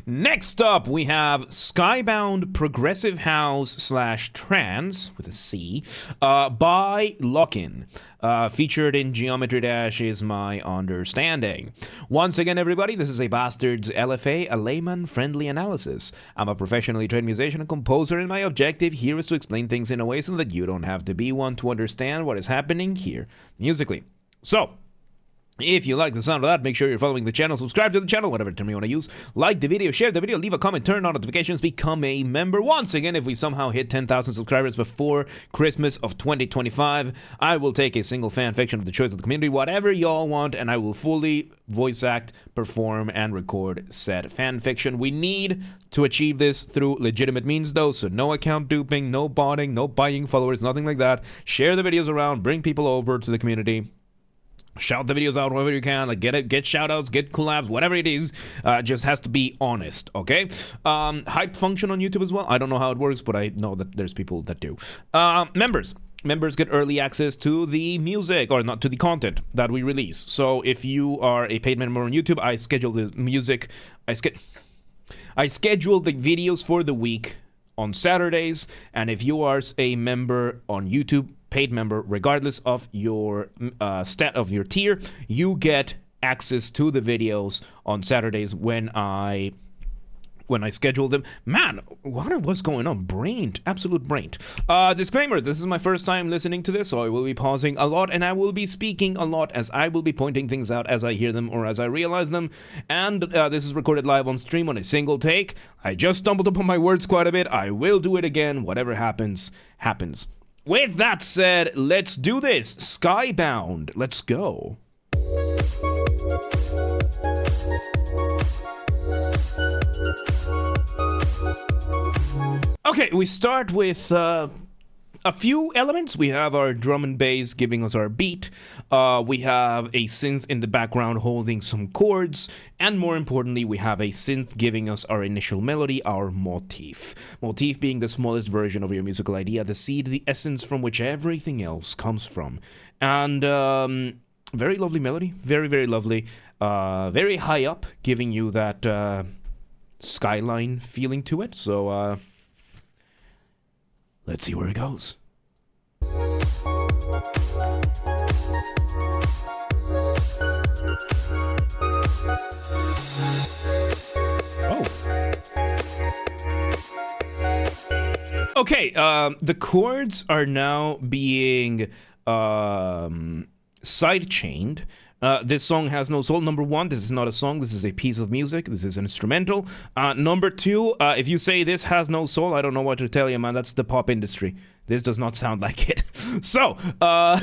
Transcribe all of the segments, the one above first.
Next up, we have Skybound Progressive House / Trance, with a C, by Lockyn. Featured in Geometry Dash is my understanding. Once again, everybody, this is a Basterd's LFA, a layman-friendly analysis. I'm a professionally trained musician and composer, and my objective here is to explain things in a way so that you don't have to be one to understand what is happening here musically. So, if you like the sound of that, make sure you're following the channel, subscribe to the channel, whatever term you want to use, like the video, share the video, leave a comment, turn on notifications, become a member. Once again, if we somehow hit 10,000 subscribers before Christmas of 2025, I will take a single fan fiction of the choice of the community, whatever y'all want, and I will fully voice act, perform, and record said fan fiction. We need to achieve this through legitimate means, though, so no account duping, no botting, no buying followers, nothing like that. Share the videos around, bring people over to the community. Shout the videos out wherever you can, like get shout outs, get collabs, whatever it is, just has to be honest, okay? Hype function on YouTube as well. I don't know how it works, but I know that there's people that do. Members get early access to the music, or not to the content that we release. So if you are a paid member on YouTube, I schedule the music, I schedule the videos for the week on Saturdays, and if you are a member on YouTube, paid member, regardless of your your tier, you get access to the videos on Saturdays when I schedule them. Man, what's going on? Absolute brained. Disclaimer, this is my first time listening to this, so I will be pausing a lot, and I will be speaking a lot as I will be pointing things out as I hear them or as I realize them. And this is recorded live on stream on a single take. I just stumbled upon my words quite a bit. I will do it again. Whatever happens, happens. With that said, let's do this. Skybound. Let's go. Okay, we start with a few elements. We have our drum and bass giving us our beat. We have a synth in the background holding some chords. And more importantly, we have a synth giving us our initial melody, our motif. Motif being the smallest version of your musical idea, the seed, the essence from which everything else comes from. And very lovely melody. Very, very lovely. Very high up, giving you that skyline feeling to it. So, let's see where it goes. Oh. Okay, the chords are now being side-chained. This song has no soul. Number one, this is not a song. This is a piece of music. This is an instrumental. Number two, if you say this has no soul, I don't know what to tell you, man. That's the pop industry. This does not sound like it. So, oh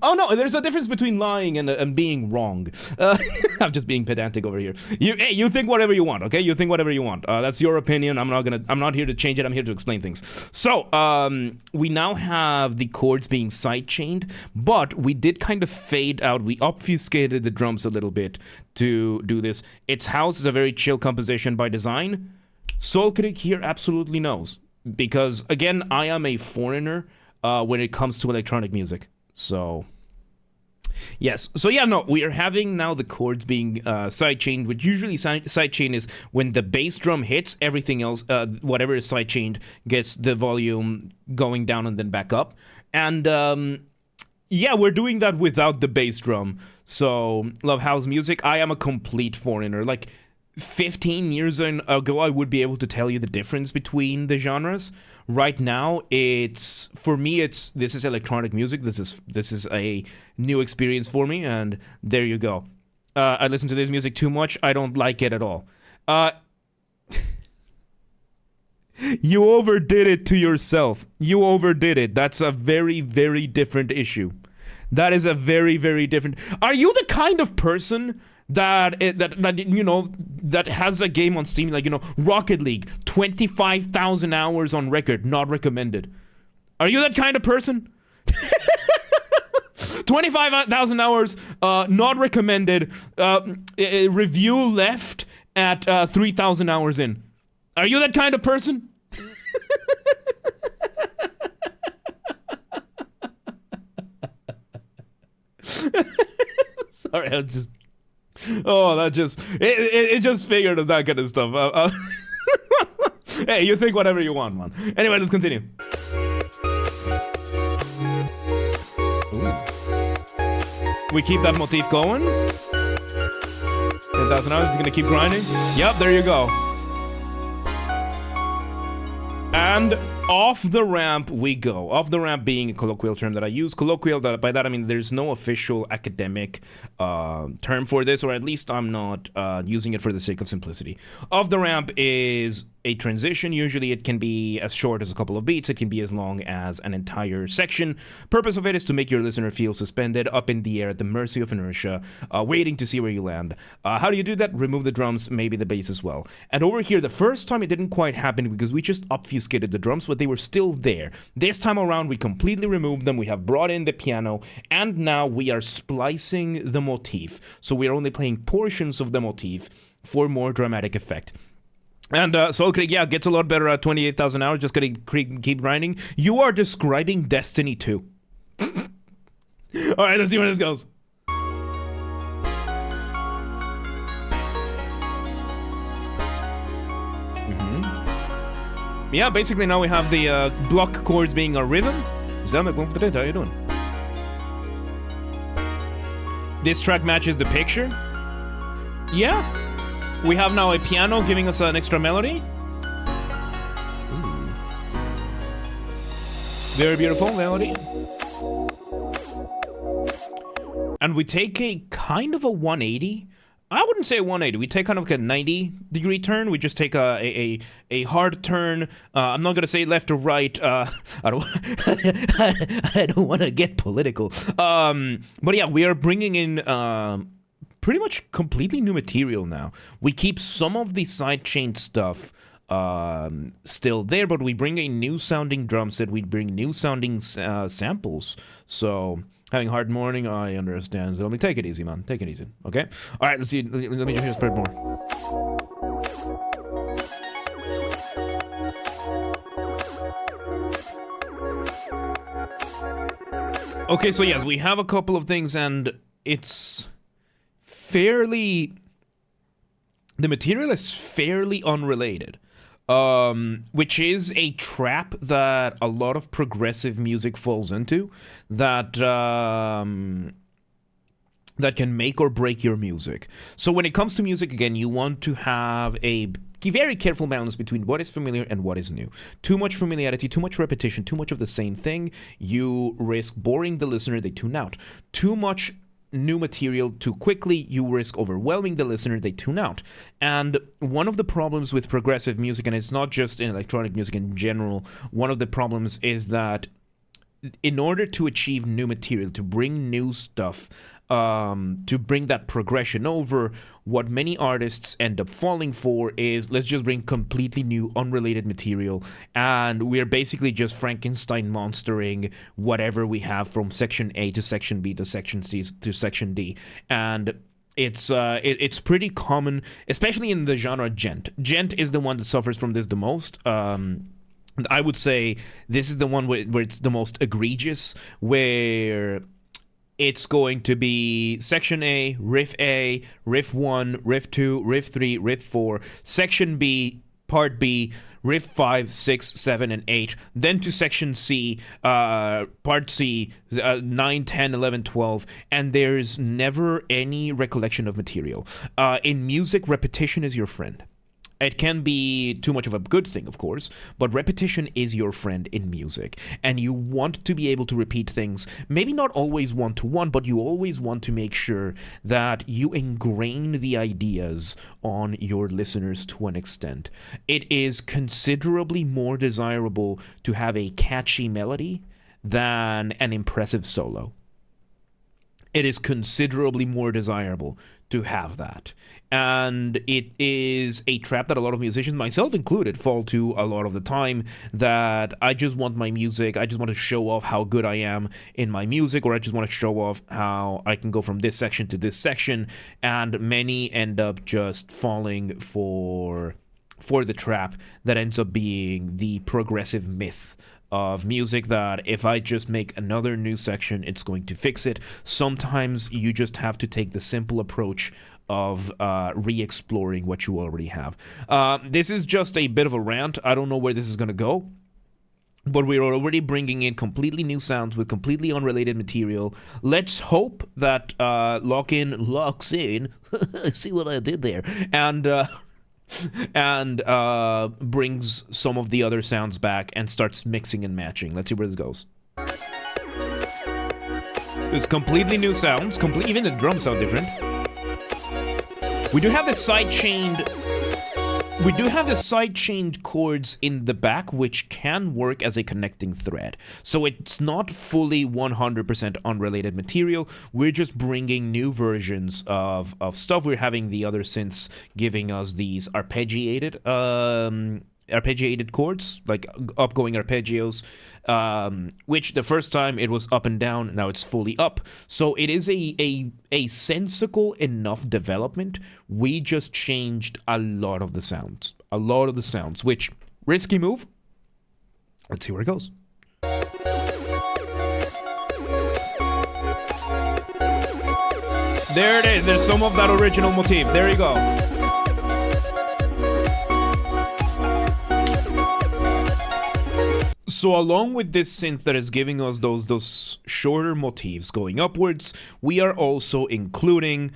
no, there's a difference between lying and being wrong. I'm just being pedantic over here. You think whatever you want, okay? You think whatever you want. That's your opinion. I'm not here to change it. I'm here to explain things. So, we now have the chords being side-chained, but we did kind of fade out. We obfuscated the drums a little bit to do this. Its house is a very chill composition by design. Soul Critic here absolutely knows. Because, again, I am a foreigner when it comes to electronic music. So, yes. So, yeah, no, we are having now the chords being side-chained, which usually side-chain is when the bass drum hits, everything else, whatever is side-chained, gets the volume going down and then back up. And, yeah, we're doing that without the bass drum. So, love house music. I am a complete foreigner. Like, 15 years ago, I would be able to tell you the difference between the genres. Right now, for me, this is electronic music. This is a new experience for me, and there you go. I listen to this music too much. I don't like it at all. You overdid it to yourself. You overdid it. That's a very, very different issue. That is a very, very different. Are you the kind of person that you know, that has a game on Steam, like, you know, Rocket League, 25,000 hours on record, not recommended? Are you that kind of person? 25,000 hours, not recommended, review left at 3,000 hours in. Are you that kind of person? Sorry, I was just Oh, that just it just figured that kind of stuff. Hey, you think whatever you want, man. Anyway, let's continue. Ooh. We keep that motif going. 10,000 hours. It's gonna keep grinding. Yep, there you go. And off the ramp we go. Off the ramp being a colloquial term that I use. Colloquial, by that I mean there's no official academic term for this, or at least I'm not using it for the sake of simplicity. Off the ramp is a transition. Usually it can be as short as a couple of beats. It can be as long as an entire section. Purpose of it is to make your listener feel suspended up in the air at the mercy of inertia, waiting to see where you land. How do you do that? Remove the drums, maybe the bass as well. And over here, the first time it didn't quite happen because we just obfuscated the drums, but they were still there. This time around, we completely removed them. We have brought in the piano, and now we are splicing the motif. So we are only playing portions of the motif for more dramatic effect. And Soul Creek, yeah, gets a lot better at 28,000 hours. Just gonna keep grinding. You are describing Destiny 2. Alright, let's see where this goes. Yeah, basically now we have the block chords being a rhythm. Zelmek, one for the day, how you doing? This track matches the picture. Yeah. We have now a piano giving us an extra melody. Ooh. Very beautiful melody. And we take a kind of a 180. I wouldn't say 180. We take kind of like a 90-degree turn. We just take a hard turn. I'm not gonna say left or right. I don't I don't want to get political. But yeah, we are bringing in pretty much completely new material now. We keep some of the sidechain stuff still there, but we bring a new sounding drum set. We bring new sounding samples. So. Having hard morning, I understand. So let me take it easy, man. Take it easy, okay? All right, let's see. Let me just spread more. Okay, so yes, we have a couple of things, and it's fairly... The material is fairly unrelated. Which is a trap that a lot of progressive music falls into, that that can make or break your music. So when it comes to music, again, you want to have a very careful balance between what is familiar and what is new. Too much familiarity, too much repetition, too much of the same thing, you risk boring the listener, they tune out. Too much new material too quickly, you risk overwhelming the listener, they tune out. And one of the problems with progressive music, and it's not just in electronic music in general, one of the problems is that in order to achieve new material, to bring new stuff, to bring that progression over, what many artists end up falling for is, let's just bring completely new, unrelated material, and we're basically just Frankenstein monstering whatever we have from section A to section B to section C to section D. And it's pretty common, especially in the genre gent. Gent is the one that suffers from this the most. I would say this is the one where it's the most egregious, where it's going to be section A, riff 1, riff 2, riff 3, riff 4, section B, part B, riff 5, 6, 7, and 8, then to section C, part C, 9, 10, 11, 12, and there's never any recollection of material. In music, repetition is your friend. It can be too much of a good thing, of course, but repetition is your friend in music. And you want to be able to repeat things, maybe not always one-to-one, but you always want to make sure that you ingrain the ideas on your listeners to an extent. It is considerably more desirable to have a catchy melody than an impressive solo. It is considerably more desirable to have that. And it is a trap that a lot of musicians, myself included, fall to a lot of the time, that I just want my music, I just want to show off how good I am in my music, or I just want to show off how I can go from this section to this section, and many end up just falling for the trap that ends up being the progressive myth of music, that if I just make another new section, it's going to fix it. Sometimes you just have to take the simple approach of re-exploring what you already have. This is just a bit of a rant. I don't know where this is going to go. But we're already bringing in completely new sounds with completely unrelated material. Let's hope that Lockyn locks in. See what I did there? And brings some of the other sounds back and starts mixing and matching. Let's see where this goes. It's completely new sounds. Even the drums sound different. We do have the side-chained chords in the back, which can work as a connecting thread. So it's not fully 100% unrelated material. We're just bringing new versions of stuff. We're having the other synths giving us these arpeggiated chords, like upgoing arpeggios, which the first time it was up and down, now it's fully up. So it is a sensical enough development. We just changed a lot of the sounds, which, risky move. Let's see where it goes. There it is. There's some of that original motif. There you go. So along with this synth that is giving us those shorter motifs going upwards, we are also including,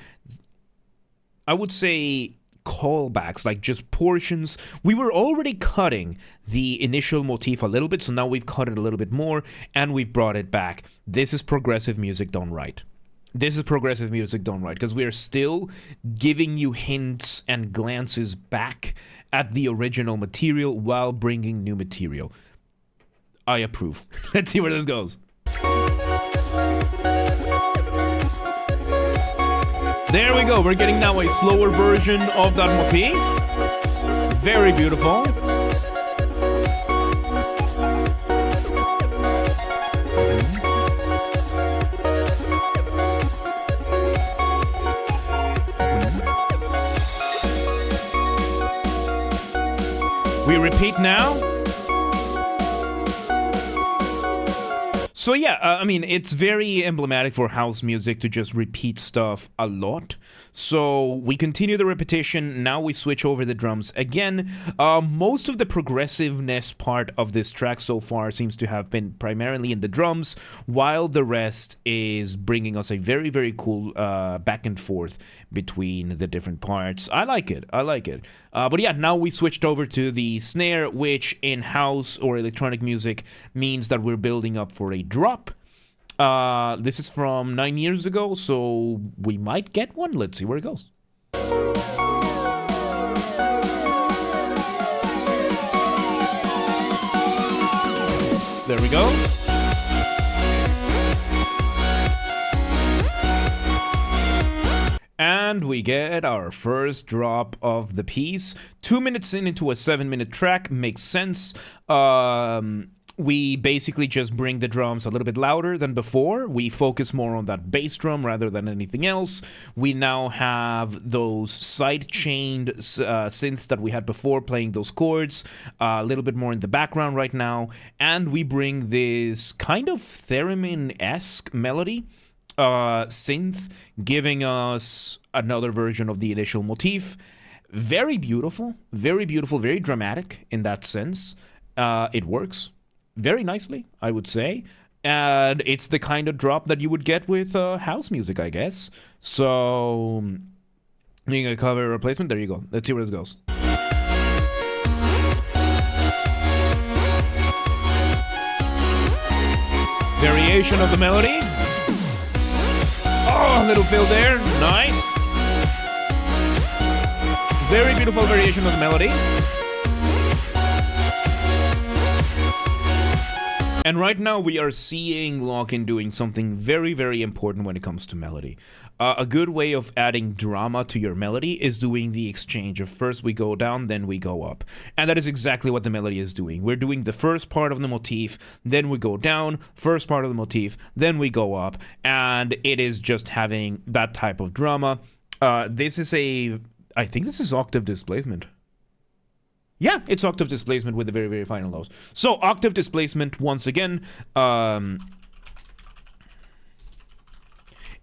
I would say, callbacks, like just portions. We were already cutting the initial motif a little bit, so now we've cut it a little bit more, and we've brought it back. This is progressive music done right. Because we are still giving you hints and glances back at the original material while bringing new material. I approve. Let's see where this goes. There we go. We're getting now a slower version of that motif. Very beautiful. We repeat now. So yeah, I mean, it's very emblematic for house music to just repeat stuff a lot. So we continue the repetition. Now we switch over the drums again. Most of the progressiveness part of this track so far seems to have been primarily in the drums, while the rest is bringing us a very, very cool back and forth between the different parts. I like it. But yeah, now we switched over to the snare, which in house or electronic music means that we're building up for a drop. This is from 9 years ago, so we might get one. Let's see where it goes. There we go. And we get our first drop of the piece. 2 minutes into a 7-minute track. Makes sense. We basically just bring the drums a little bit louder than before. We focus more on that bass drum rather than anything else. We now have those side-chained synths that we had before playing those chords, a little bit more in the background right now. And we bring this kind of theremin-esque melody synth, giving us another version of the initial motif. Very beautiful, very dramatic in that sense. It works very nicely, I would say. And it's the kind of drop that you would get with house music, I guess. So, being a cover replacement, there you go. Let's see where this goes. Variation of the melody. Oh, a little fill there. Nice. Very beautiful variation of the melody. And right now we are seeing Lockyn doing something very, very important when it comes to melody. A good way of adding drama to your melody is doing the exchange of first we go down, then we go up. And that is exactly what the melody is doing. We're doing the first part of the motif, then we go down, first part of the motif, then we go up. And it is just having that type of drama. This is I think this is octave displacement. Yeah, it's octave displacement with the very, very final notes. So, octave displacement, once again,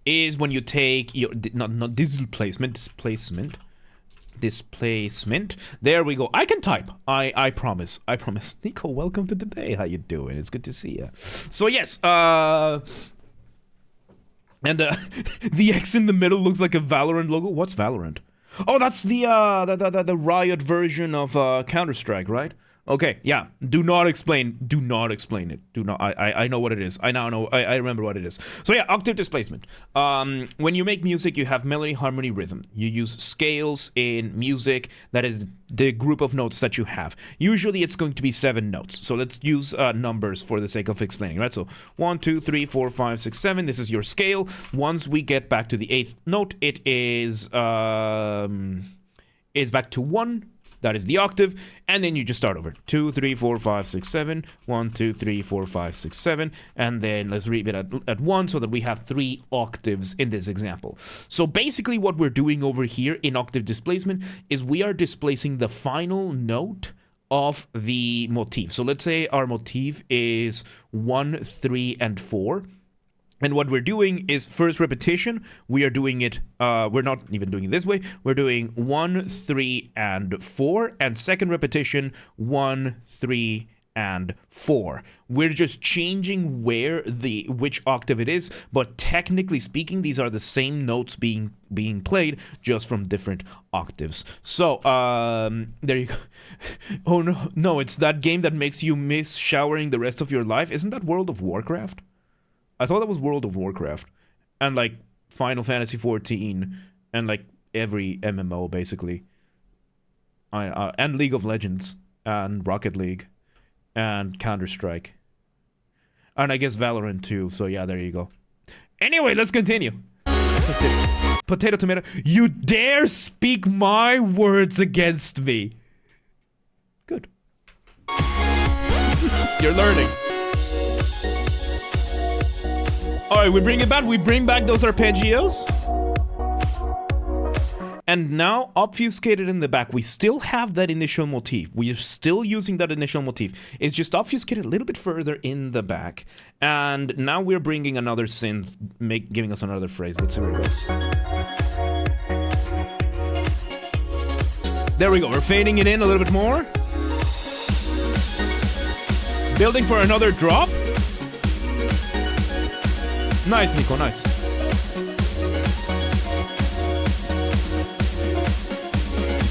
is when you take your not displacement. There we go. I can type. I promise. Nico, welcome to the day. How you doing? It's good to see you. So yes, and the X in the middle looks like a Valorant logo. What's Valorant? Oh, that's the Riot version of Counter-Strike, right? Okay, yeah. Do not explain it. Do not. I know what it is. I now know. I remember what it is. So yeah, octave displacement. When you make music, you have melody, harmony, rhythm. You use scales in music. That is the group of notes that you have. Usually, it's going to be 7 notes. So let's use numbers for the sake of explaining, right? So 1, 2, 3, 4, 5, 6, 7. This is your scale. Once we get back to the 8th note, it is back to 1. That is the octave, and then you just start over. 2, 3, 4, 5, 6, 7. 1, 2, 3, 4, 5, 6, 7. And then let's read it at 1 so that we have 3 octaves in this example. So basically what we're doing over here in octave displacement is we are displacing the final note of the motif. So let's say our motif is 1, 3, and 4. And what we're doing is first repetition, we are doing it, we're not even doing it this way, we're doing 1, 3, and 4, and second repetition, 1, 3, and 4. We're just changing which octave it is, but technically speaking, these are the same notes being played, just from different octaves. So, there you go. Oh no, it's that game that makes you miss showering the rest of your life. Isn't that World of Warcraft? I thought that was World of Warcraft, and like Final Fantasy 14, and like every MMO basically, and League of Legends, and Rocket League, and Counter-Strike, and I guess Valorant too. So yeah, there you go. Anyway, let's continue. Potato, tomato. You dare speak my words against me? Good. You're learning. Alright, we bring it back. We bring back those arpeggios. And now, obfuscated in the back, we still have that initial motif. We are still using that initial motif. It's just obfuscated a little bit further in the back. And now we're bringing another synth, giving us another phrase. Let's see where it goes. There we go. We're fading it in a little bit more. Building for another drop. Nice, Nico, nice.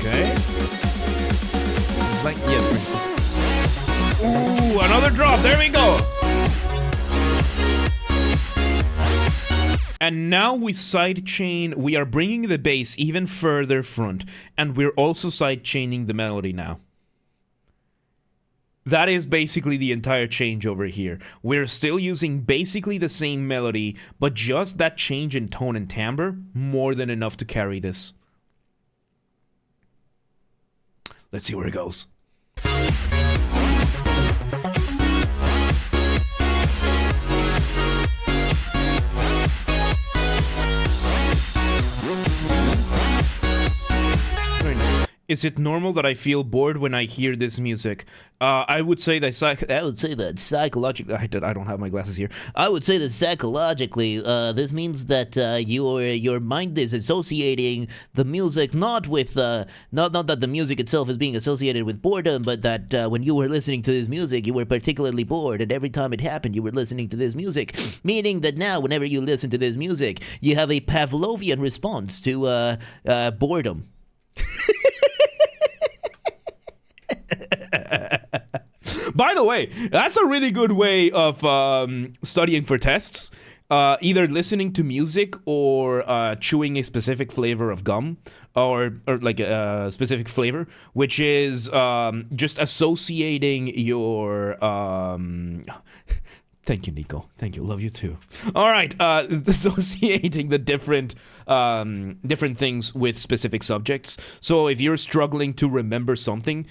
Okay. Like, yes. Ooh, another drop. There we go. And now we sidechain. We are bringing the bass even further front. And we're also sidechaining the melody now. That is basically the entire change over here. We're still using basically the same melody, but just that change in tone and timbre, more than enough to carry this. Let's see where it goes. Is it normal that I feel bored when I hear this music? I would say that psychologically, I don't have my glasses here. I would say that psychologically, this means that your mind is associating the music not with not that the music itself is being associated with boredom, but that when you were listening to this music, you were particularly bored, and every time it happened, you were listening to this music. Meaning that now, whenever you listen to this music, you have a Pavlovian response to boredom. By the way, that's a really good way of studying for tests. Either listening to music or chewing a specific flavor of gum, or like a specific flavor, which is just associating your... Thank you, Nico. Thank you. Love you too. All right. Associating the different things with specific subjects. So if you're struggling to remember something,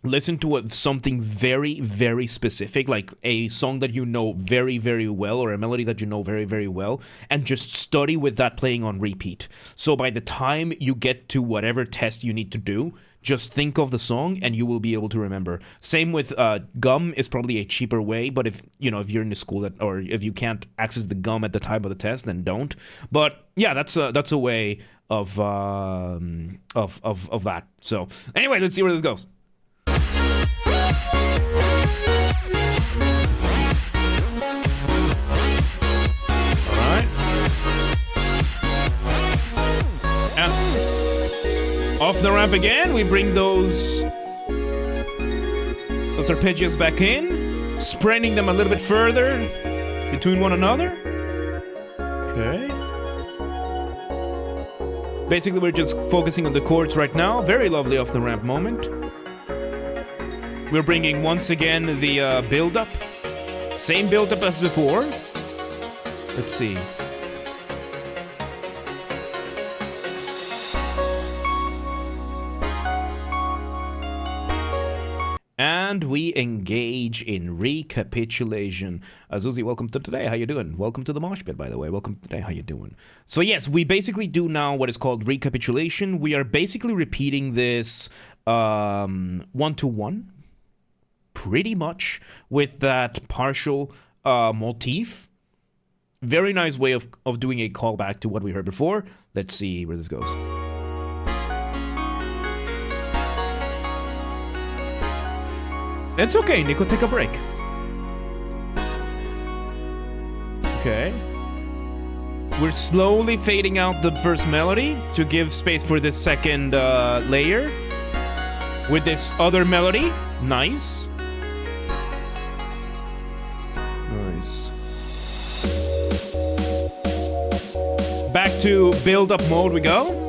listen to something very, very specific, like a song that you know very, very well, or a melody that you know very, very well, and just study with that playing on repeat. So by the time you get to whatever test you need to do, just think of the song and you will be able to remember. Same with gum is probably a cheaper way, but if you're in a school that, or if you can't access the gum at the time of the test, then don't. But yeah, that's a way of that. So anyway, let's see where this goes. Off the ramp again, we bring those arpeggios back in, spreading them a little bit further between one another. Okay. Basically, we're just focusing on the chords right now. Very lovely off the ramp moment. We're bringing once again the build-up. Same build-up as before. Let's see. And we engage in recapitulation. Azuzi, welcome to today. How you doing? Welcome to the mosh pit, by the way. Welcome to today. How you doing? So yes, we basically do now what is called recapitulation. We are basically repeating this one-to-one, pretty much, with that partial motif. Very nice way of doing a callback to what we heard before. Let's see where this goes. It's okay, Nico, take a break. Okay. We're slowly fading out the first melody to give space for this second layer. With this other melody. Nice. Nice. Back to build-up mode we go.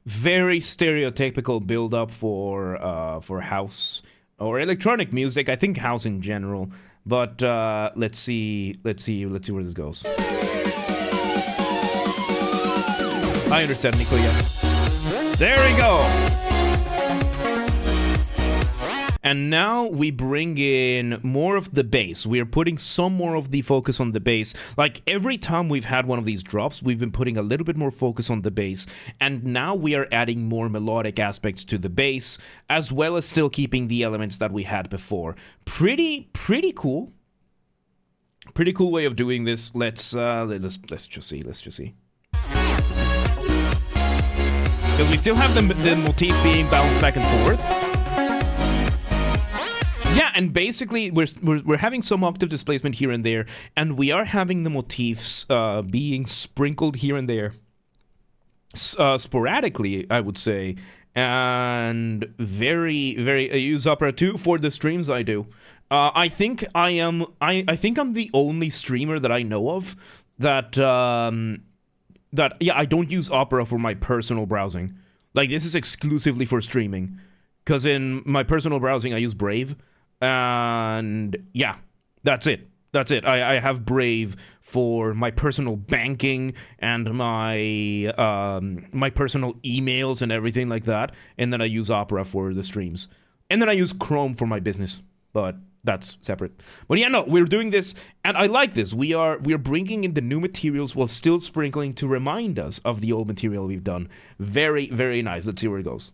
Very stereotypical build-up for house or electronic music. I think house in general. But let's see where this goes. I understand, Nico. Yeah. There we go. And now we bring in more of the bass. We are putting some more of the focus on the bass. Like every time we've had one of these drops, we've been putting a little bit more focus on the bass. And now we are adding more melodic aspects to the bass, as well as still keeping the elements that we had before. Pretty cool. Pretty cool way of doing this. Let's just see. Because we still have the motif being bounced back and forth. Yeah, and basically we're having some octave displacement here and there, and we are having the motifs being sprinkled here and there, sporadically, I would say, and very. I use Opera 2 for the streams I do. I think I'm the only streamer that I know of that I don't use Opera for my personal browsing. Like, this is exclusively for streaming, because in my personal browsing I use Brave. And yeah, that's it. I have Brave for my personal banking and my personal emails and everything like that. And then I use Opera for the streams. And then I use Chrome for my business. But that's separate. But yeah, no, we're doing this, and I like this. We are bringing in the new materials while still sprinkling to remind us of the old material we've done. Very, very nice. Let's see where it goes.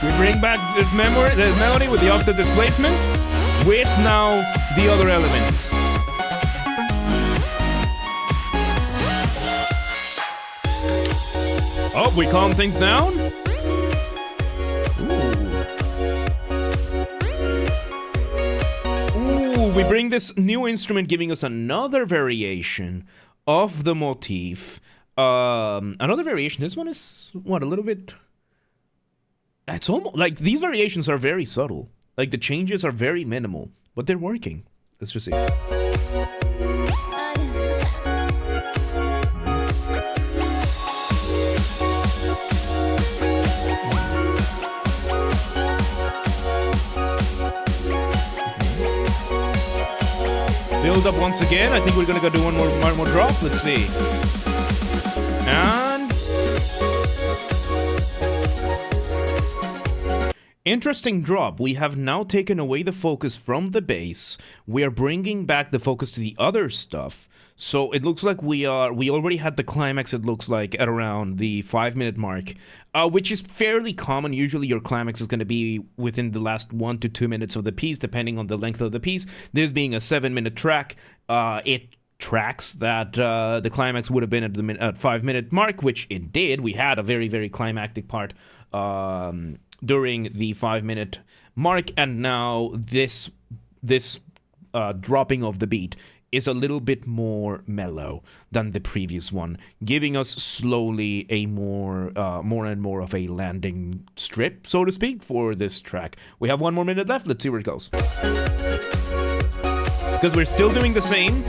We bring back this melody with the octave displacement, with now the other elements. Oh, we calm things down. Ooh, we bring this new instrument giving us another variation of the motif. Another variation. This one is, what, a little bit... It's almost like these variations are very subtle. Like the changes are very minimal, but they're working. Let's just see. Build up once again. I think we're gonna go do one more drop. Let's see. And interesting drop. We have now taken away the focus from the bass. We are bringing back the focus to the other stuff. So it looks like we already had the climax, it looks like, at around the 5-minute mark, which is fairly common. Usually your climax is going to be within the last 1 to 2 minutes of the piece, depending on the length of the piece. This being a 7-minute track, it tracks that the climax would have been at the 5-minute mark, which it did. We had a very, very climactic part during the 5-minute mark, and now this dropping of the beat is a little bit more mellow than the previous one, giving us slowly a more and more of a landing strip, so to speak, for this track. We have 1 more minute left. Let's see where it goes. Because we're still doing the same.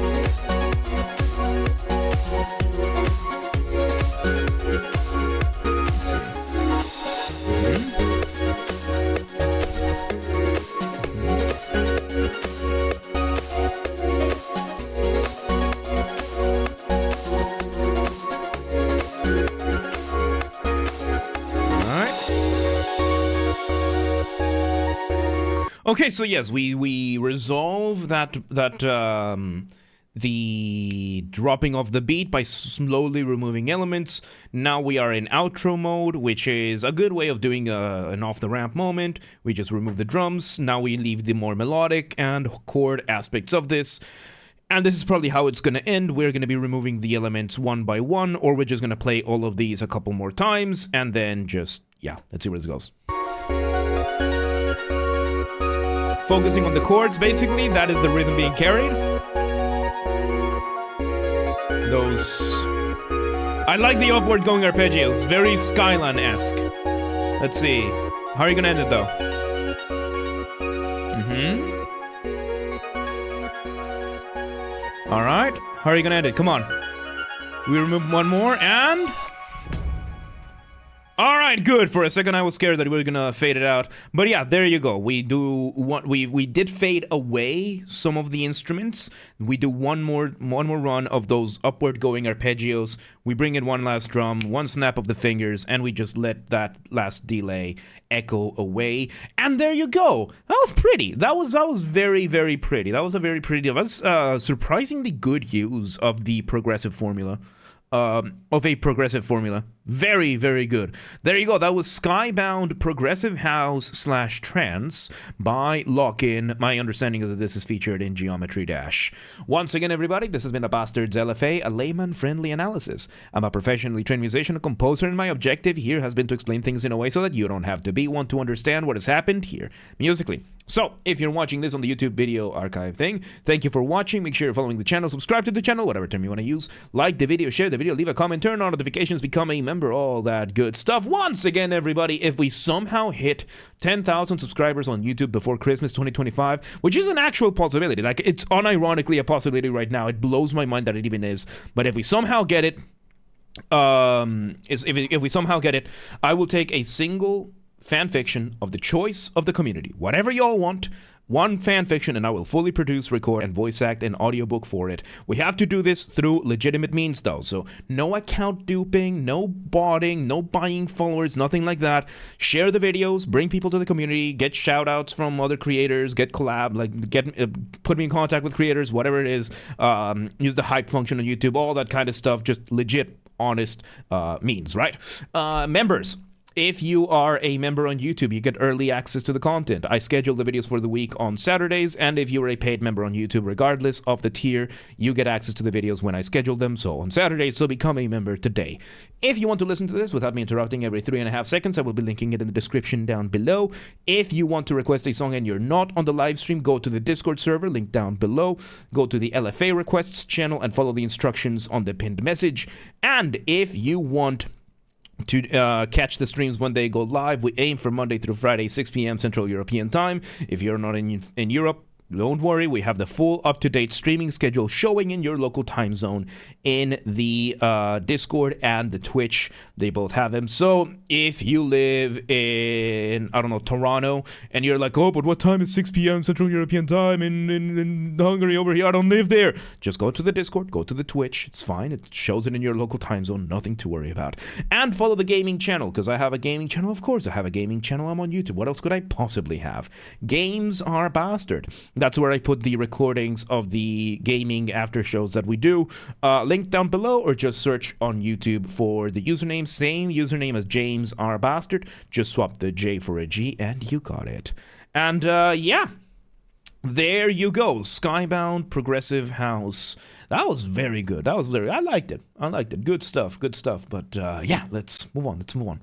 Okay, so yes, we resolve that the dropping of the beat by slowly removing elements. Now we are in outro mode, which is a good way of doing an off-the-ramp moment. We just remove the drums. Now we leave the more melodic and chord aspects of this. And this is probably how it's going to end. We're going to be removing the elements one by one, or we're just going to play all of these a couple more times, and then just, yeah, let's see where this goes. Focusing on the chords, basically, that is the rhythm being carried. I like the upward going arpeggios, very Skyline-esque. Let's see. How are you gonna end it, though? Alright, how are you gonna end it? Come on. We remove one more, and... Alright, good. For a second I was scared that we were gonna fade it out. But yeah, there you go. We did fade away some of the instruments. We do one more run of those upward going arpeggios. We bring in one last drum, one snap of the fingers, and we just let that last delay echo away. And there you go. That was pretty. That was very, very pretty. That was a very pretty, that was surprisingly good use of the progressive formula. Very, very good. There you go. That was Skybound Progressive House / Trance by Lockyn. My understanding is that this is featured in Geometry Dash. Once again, everybody, this has been a Basterd's LFA, a layman-friendly analysis. I'm a professionally trained musician and composer, and my objective here has been to explain things in a way so that you don't have to be one to understand what has happened here musically. So, if you're watching this on the YouTube video archive thing, thank you for watching. Make sure you're following the channel, subscribe to the channel, whatever term you want to use. Like the video, share the video, leave a comment, turn on notifications, become a member, all that good stuff. Once again, everybody, if we somehow hit 10,000 subscribers on YouTube before Christmas 2025, which is an actual possibility, like it's unironically a possibility right now, it blows my mind that it even is, but if we somehow get it, if we somehow get it, I will take a single fan fiction of the choice of the community. Whatever y'all want, one fan fiction, and I will fully produce, record, and voice act an audiobook for it. We have to do this through legitimate means, though. So no account duping, no botting, no buying followers, nothing like that. Share the videos, bring people to the community, get shout outs from other creators, get collab, put me in contact with creators, whatever it is. Use the hype function on YouTube, all that kind of stuff. Just legit, honest means, right? Members. If you are a member on YouTube, you get early access to the content. I schedule the videos for the week on Saturdays, and if you're a paid member on YouTube, regardless of the tier, you get access to the videos when I schedule them, so on Saturdays, so become a member today. If you want to listen to this without me interrupting every 3.5 seconds, I will be linking it in the description down below. If you want to request a song and you're not on the live stream, go to the Discord server, link down below, go to the LFA requests channel, and follow the instructions on the pinned message. And if you want to catch the streams when they go live, we aim for Monday through Friday, 6 p.m. Central European Time. If you're not in Europe, Don't worry, we have the full up-to-date streaming schedule showing in your local time zone in the Discord and the Twitch. They both have them. So if you live in, I don't know, Toronto, and you're like, oh, but what time is 6 p.m. Central European Time in Hungary over here? I don't live there. Just go to the Discord, go to the Twitch. It's fine. It shows it in your local time zone. Nothing to worry about. And follow the gaming channel, because I have a gaming channel. Of course I have a gaming channel. I'm on YouTube. What else could I possibly have? Games are Basterd. That's where I put the recordings of the gaming after shows that we do. Link down below, or just search on YouTube for the username. Same username as James R. Basterd. Just swap the J for a G and you got it. And yeah, there you go. Skybound Progressive House. That was very good. I liked it. Good stuff. But yeah, let's move on.